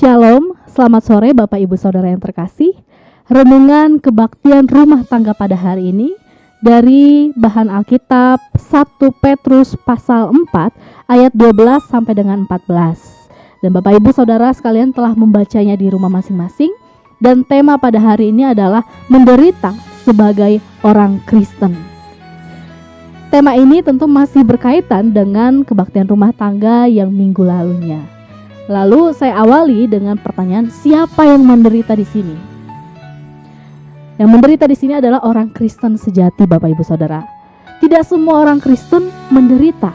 Shalom, selamat sore Bapak Ibu Saudara yang terkasih. Renungan kebaktian rumah tangga pada hari ini dari bahan Alkitab 1 Petrus pasal 4 ayat 12 sampai dengan 14. Dan Bapak Ibu Saudara sekalian telah membacanya di rumah masing-masing. Dan tema pada hari ini adalah menderita sebagai orang Kristen. Tema ini tentu masih berkaitan dengan kebaktian rumah tangga yang minggu lalunya. Lalu saya awali dengan pertanyaan, siapa yang menderita di sini? Yang menderita di sini adalah orang Kristen sejati, Bapak Ibu Saudara. Tidak semua orang Kristen menderita.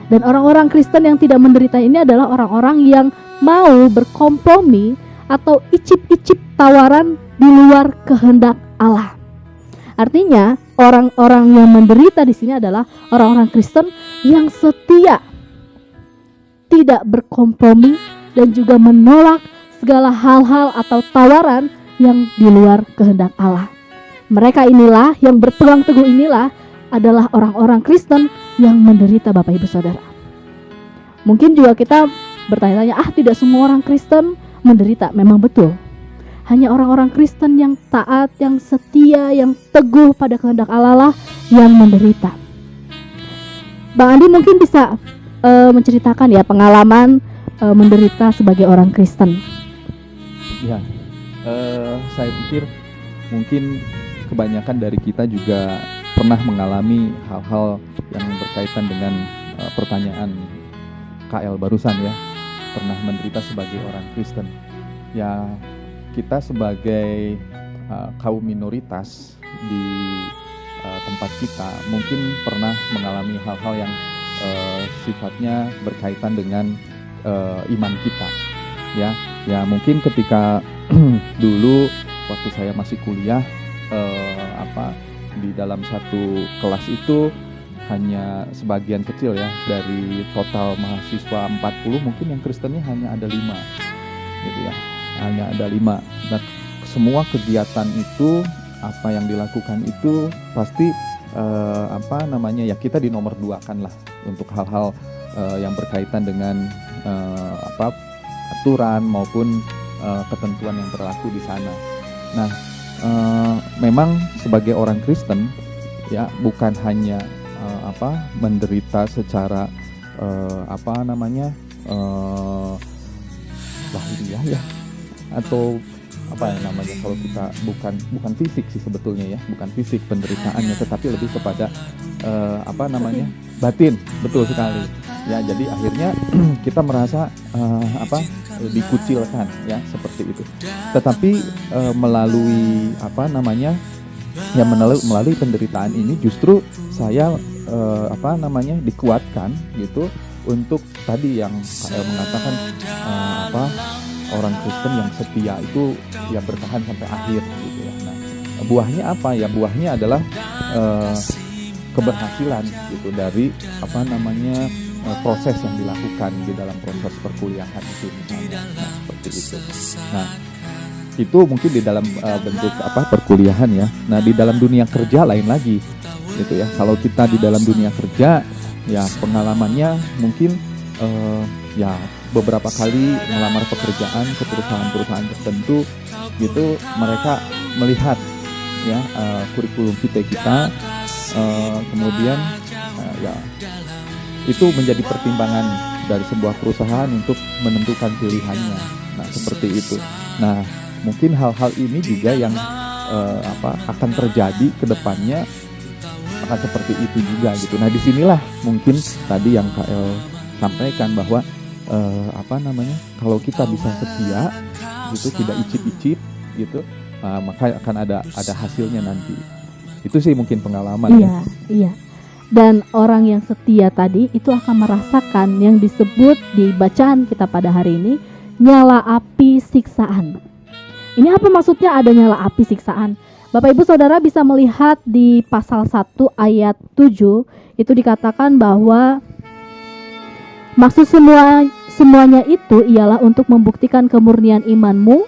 Dan orang-orang Kristen yang tidak menderita ini adalah orang-orang yang mau berkompromi atau icip-icip tawaran di luar kehendak Allah. Artinya, orang-orang yang menderita di sini adalah orang-orang Kristen yang setia, tidak berkompromi, dan juga menolak segala hal-hal atau tawaran yang di luar kehendak Allah. Mereka inilah yang berpegang teguh inilah adalah orang-orang Kristen yang menderita, Bapak Ibu Saudara. Mungkin juga kita bertanya-tanya, tidak semua orang Kristen menderita. Memang betul. Hanya orang-orang Kristen yang taat, yang setia, yang teguh pada kehendak Allah lah yang menderita. Bang Andi mungkin bisa menceritakan ya pengalaman menderita sebagai orang Kristen. Ya, saya pikir mungkin kebanyakan dari kita juga pernah mengalami hal-hal yang berkaitan dengan pertanyaan KL barusan ya, pernah menderita sebagai orang Kristen. Ya, kita sebagai kaum minoritas di tempat kita mungkin pernah mengalami hal-hal yang sifatnya berkaitan dengan iman kita, ya mungkin ketika dulu waktu saya masih kuliah, di dalam satu kelas itu hanya sebagian kecil ya dari total mahasiswa 40 mungkin yang Kristennya hanya ada 5, gitu ya, hanya ada 5. Nah, semua kegiatan itu apa yang dilakukan itu pasti ya kita dinomor 2-kan lah untuk hal-hal yang berkaitan dengan aturan maupun ketentuan yang berlaku di sana. Nah, memang sebagai orang Kristen ya bukan hanya menderita secara lahiriah ya, atau kalau kita bukan fisik sih sebetulnya ya, bukan fisik penderitaannya, tetapi lebih kepada batin, betul sekali ya. Jadi akhirnya kita merasa dikucilkan ya, seperti itu. Tetapi melalui melalui penderitaan ini justru saya dikuatkan gitu untuk tadi yang KL mengatakan orang Kristen yang setia itu ya bertahan sampai akhir gitu ya. Nah, buahnya apa ya? Buahnya adalah keberhasilan gitu dari proses yang dilakukan di dalam proses perkuliahan itu misalnya. Nah, seperti itu. Nah, itu mungkin di dalam bentuk perkuliahan ya. Nah, di dalam dunia kerja lain lagi gitu ya. Kalau kita di dalam dunia kerja ya pengalamannya mungkin ya beberapa kali melamar pekerjaan ke perusahaan-perusahaan tertentu gitu, mereka melihat ya kurikulum kita kemudian ya itu menjadi pertimbangan dari sebuah perusahaan untuk menentukan pilihannya. Nah, seperti itu. Nah, mungkin hal-hal ini juga yang akan terjadi ke depannya akan seperti itu juga gitu. Nah, disinilah mungkin tadi yang KL sampaikan bahwa kalau kita bisa setia gitu, tidak icip-icip gitu, maka akan ada hasilnya nanti. Itu sih mungkin pengalaman. Iya. Dan orang yang setia tadi itu akan merasakan yang disebut di bacaan kita pada hari ini, nyala api siksaan. Ini apa maksudnya ada nyala api siksaan? Bapak Ibu Saudara bisa melihat di pasal 1 ayat 7, itu dikatakan bahwa maksud semuanya itu ialah untuk membuktikan kemurnian imanmu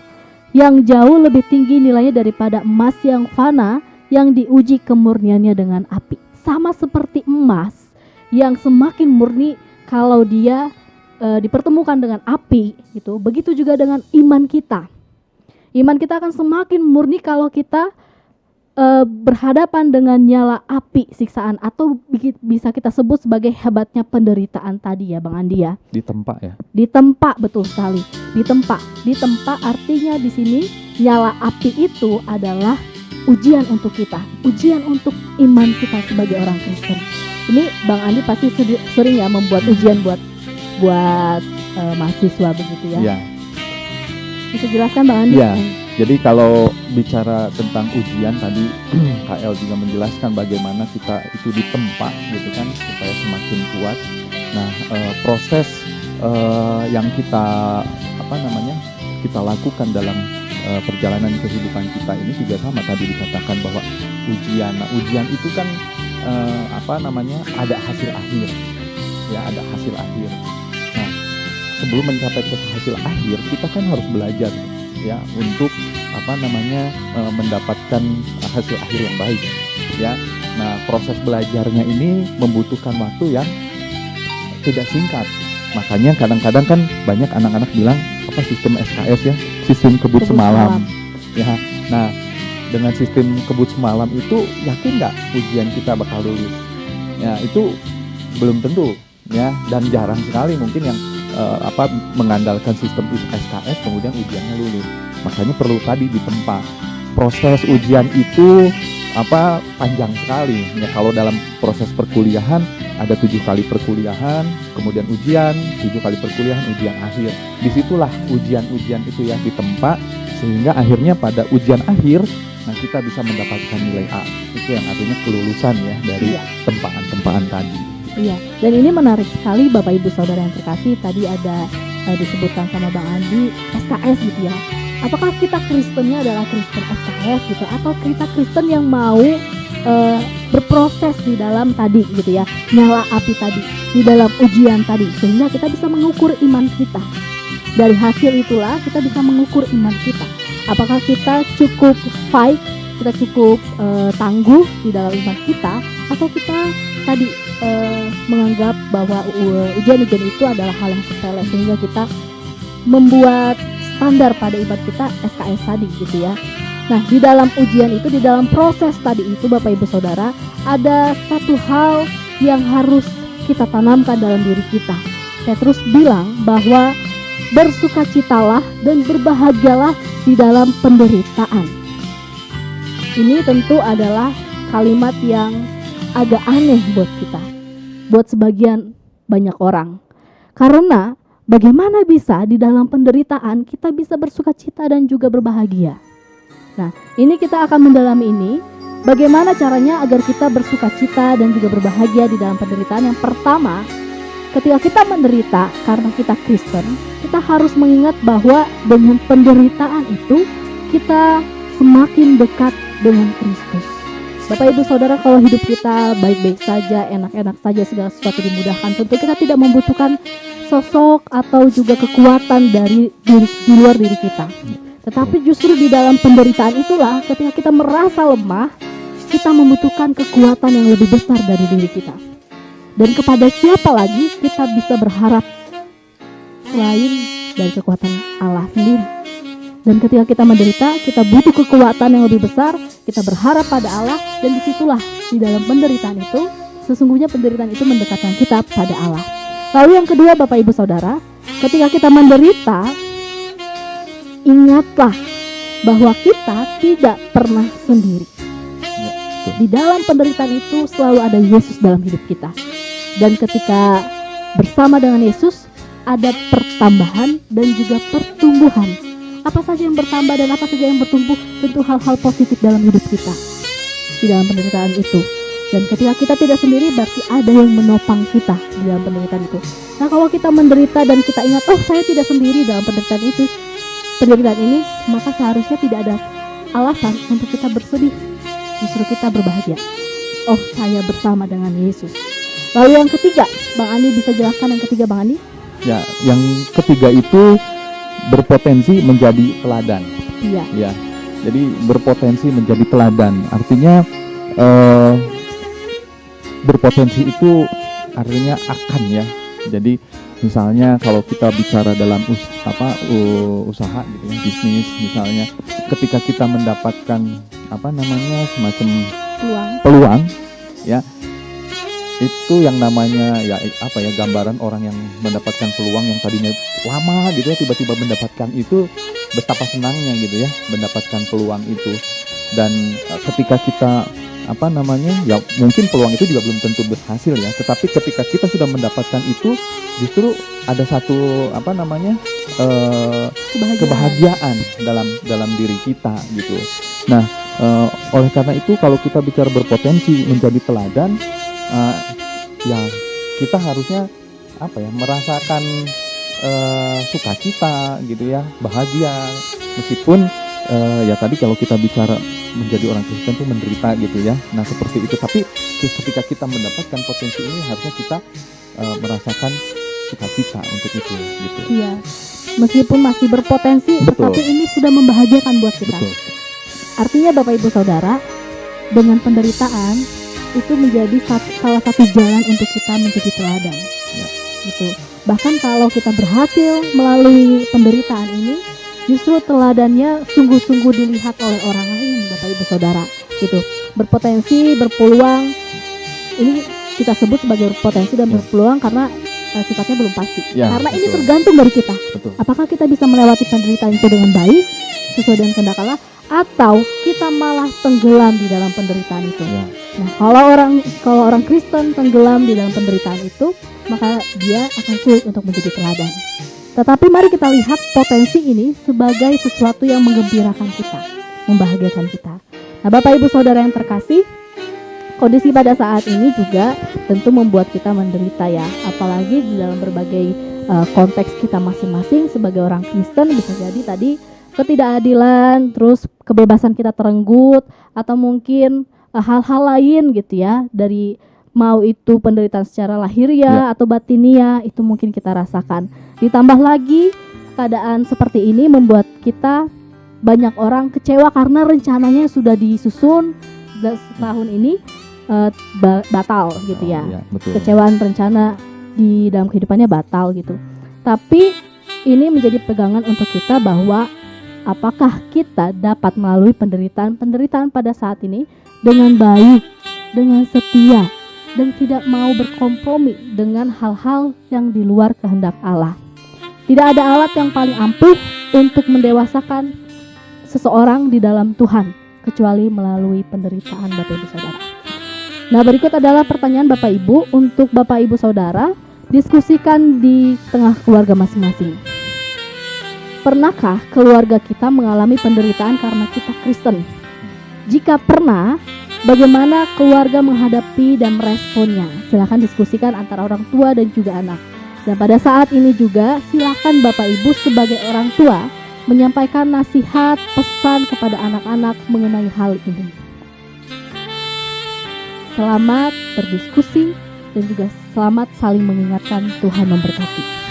yang jauh lebih tinggi nilainya daripada emas yang fana yang diuji kemurniannya dengan api. Sama seperti emas yang semakin murni kalau dia dipertemukan dengan api gitu, begitu juga dengan iman kita. Iman kita akan semakin murni kalau kita berhadapan dengan nyala api siksaan, atau bisa kita sebut sebagai hebatnya penderitaan tadi ya Bang Andi ya. Ditempa ya. Ditempa, betul sekali. Ditempa artinya di sini nyala api itu adalah ujian untuk kita, ujian untuk iman kita sebagai orang Kristen. Ini Bang Andi pasti sering ya membuat ujian buat mahasiswa begitu ya. Iya. Bisa jelaskan Bang Andi? Iya. Jadi kalau bicara tentang ujian tadi KL juga menjelaskan bagaimana kita itu ditempa gitu kan supaya semakin kuat. Nah, proses yang kita kita lakukan dalam perjalanan kehidupan kita ini juga sama, tadi dikatakan bahwa ujian. Nah, ujian itu kan ada hasil akhir. Ya, ada hasil akhir. Nah, sebelum mencapai ke hasil akhir, kita kan harus belajar ya untuk mendapatkan hasil akhir yang baik ya. Nah, proses belajarnya ini membutuhkan waktu yang tidak singkat. Makanya kadang-kadang kan banyak anak-anak bilang sistem SKS ya, sistem kebut semalam. Ya. Nah, dengan sistem kebut semalam itu yakin nggak ujian kita bakal lulus? Ya, itu belum tentu ya, dan jarang sekali mungkin yang mengandalkan sistem SKS kemudian ujiannya lulus. Makanya perlu tadi ditempa. Proses ujian itu panjang sekali ya. Kalau dalam proses perkuliahan ada 7 kali perkuliahan, kemudian ujian, 7 kali perkuliahan, ujian akhir. Disitulah ujian-ujian itu ya ditempa, sehingga akhirnya pada ujian akhir kita bisa mendapatkan nilai A. Itu yang artinya kelulusan ya dari tempaan-tempaan tadi. Iya, dan ini menarik sekali Bapak Ibu Saudara yang terkasih. Tadi ada disebutkan sama Bang Andi SKS gitu ya. Apakah kita Kristennya adalah Kristen SKS gitu, atau kita Kristen yang mau berproses di dalam tadi gitu ya, nyala api tadi, di dalam ujian tadi, sehingga kita bisa mengukur iman kita. Dari hasil itulah kita bisa mengukur iman kita. Apakah kita cukup fight, kita cukup tangguh di dalam iman kita, atau kita tadi menganggap bahwa ujian-ujian itu adalah hal yang sepele, sehingga kita membuat standar pada ibadah kita SKS tadi gitu ya. Nah, di dalam ujian itu, di dalam proses tadi itu Bapak Ibu Saudara, ada satu hal yang harus kita tanamkan dalam diri kita. Petrus bilang bahwa bersukacitalah dan berbahagialah di dalam penderitaan. Ini tentu adalah kalimat yang agak aneh buat kita, buat sebagian banyak orang. Karena bagaimana bisa di dalam penderitaan kita bisa bersukacita dan juga berbahagia? Nah, ini kita akan mendalami ini. Bagaimana caranya agar kita bersukacita dan juga berbahagia di dalam penderitaan? Yang pertama, ketika kita menderita karena kita Kristen, kita harus mengingat bahwa dengan penderitaan itu kita semakin dekat dengan Kristus. Bapak Ibu Saudara, kalau hidup kita baik-baik saja, enak-enak saja, segala sesuatu dimudahkan, tentu kita tidak membutuhkan sosok atau juga kekuatan dari di luar diri kita. Tetapi justru di dalam penderitaan itulah ketika kita merasa lemah, kita membutuhkan kekuatan yang lebih besar dari diri kita. Dan kepada siapa lagi kita bisa berharap selain dari kekuatan Allah sendiri. Dan ketika kita menderita, kita butuh kekuatan yang lebih besar, kita berharap pada Allah, dan disitulah di dalam penderitaan itu, sesungguhnya penderitaan itu mendekatkan kita pada Allah. Lalu yang kedua Bapak Ibu Saudara, ketika kita menderita, ingatlah bahwa kita tidak pernah sendiri. Di dalam penderitaan itu selalu ada Yesus dalam hidup kita. Dan ketika bersama dengan Yesus, ada pertambahan dan juga pertumbuhan. Apa saja yang bertambah dan apa saja yang bertumbuh, tentu hal-hal positif dalam hidup kita di dalam penderitaan itu. Dan ketika kita tidak sendiri, berarti ada yang menopang kita di dalam penderitaan itu. Nah, kalau kita menderita dan kita ingat, oh saya tidak sendiri dalam penderitaan itu, penderitaan ini, maka seharusnya tidak ada alasan untuk kita bersedih. Justru kita berbahagia. Oh, saya bersama dengan Yesus. Lalu yang ketiga, Bang Andi bisa jelaskan yang ketiga Bang Andi? Ya, yang ketiga itu berpotensi menjadi teladan. Iya. Ya, jadi berpotensi menjadi teladan. Artinya berpotensi itu artinya akan ya. Jadi Misalnya kalau kita bicara dalam usaha gitu ya, bisnis misalnya, ketika kita mendapatkan semacam peluang ya, itu yang namanya gambaran orang yang mendapatkan peluang yang tadinya lama gitu ya, tiba-tiba mendapatkan itu, betapa senangnya gitu ya mendapatkan peluang itu. Dan ketika kita mungkin peluang itu juga belum tentu berhasil ya, tetapi ketika kita sudah mendapatkan itu, justru ada satu kebahagiaan dalam diri kita gitu. Nah, oleh karena itu kalau kita bicara berpotensi menjadi teladan, ya kita harusnya merasakan sukacita gitu ya, bahagia, meskipun ya tadi kalau kita bicara menjadi orang Kristen itu menderita gitu ya. Nah seperti itu, tapi ketika kita mendapatkan potensi ini, harusnya kita merasakan sukacita untuk itu gitu. Iya, meskipun masih berpotensi, Betul. tetapi ini sudah membahagiakan buat kita. Betul. Artinya Bapak Ibu Saudara, dengan penderitaan itu menjadi salah satu jalan untuk kita menjadi teladan. Ya. Gitu. Bahkan kalau kita berhasil melalui penderitaan ini, justru teladannya sungguh-sungguh dilihat oleh orang lain, Bapak Ibu Saudara. Gitu. Berpotensi, berpeluang. Ini kita sebut sebagai berpotensi dan berpeluang karena sifatnya belum pasti. Ya, karena betul. ini tergantung dari kita. Betul. Apakah kita bisa melewati penderitaan itu dengan baik, sesuai dengan kehendak Allah, atau kita malah tenggelam di dalam penderitaan itu. Ya. Nah, kalau orang Kristen tenggelam di dalam penderitaan itu, maka dia akan sulit untuk menjadi teladan. Tetapi mari kita lihat potensi ini sebagai sesuatu yang menggembirakan kita, membahagiakan kita. Nah, Bapak Ibu Saudara yang terkasih, kondisi pada saat ini juga tentu membuat kita menderita ya, apalagi di dalam berbagai konteks kita masing-masing sebagai orang Kristen. Bisa jadi tadi ketidakadilan, terus kebebasan kita terenggut, atau mungkin hal-hal lain gitu ya, dari mau itu penderitaan secara lahiriah atau batiniah, itu mungkin kita rasakan. Ditambah lagi keadaan seperti ini membuat kita, banyak orang kecewa karena rencananya sudah disusun tahun ini batal gitu ya. Betul. Kecewaan rencana di dalam kehidupannya batal gitu. Tapi ini menjadi pegangan untuk kita bahwa apakah kita dapat melalui penderitaan pada saat ini dengan baik, dengan setia, dan tidak mau berkompromi dengan hal-hal yang di luar kehendak Allah. Tidak ada alat yang paling ampuh untuk mendewasakan seseorang di dalam Tuhan kecuali melalui penderitaan, Bapak Ibu Saudara. Nah, berikut adalah pertanyaan Bapak Ibu untuk Bapak Ibu Saudara, diskusikan di tengah keluarga masing-masing. Pernahkah keluarga kita mengalami penderitaan karena kita Kristen? Jika pernah, bagaimana keluarga menghadapi dan meresponnya? Silakan diskusikan antara orang tua dan juga anak. Dan pada saat ini juga silakan Bapak Ibu sebagai orang tua menyampaikan nasihat, pesan kepada anak-anak mengenai hal ini. Selamat berdiskusi dan juga selamat saling mengingatkan. Tuhan memberkati.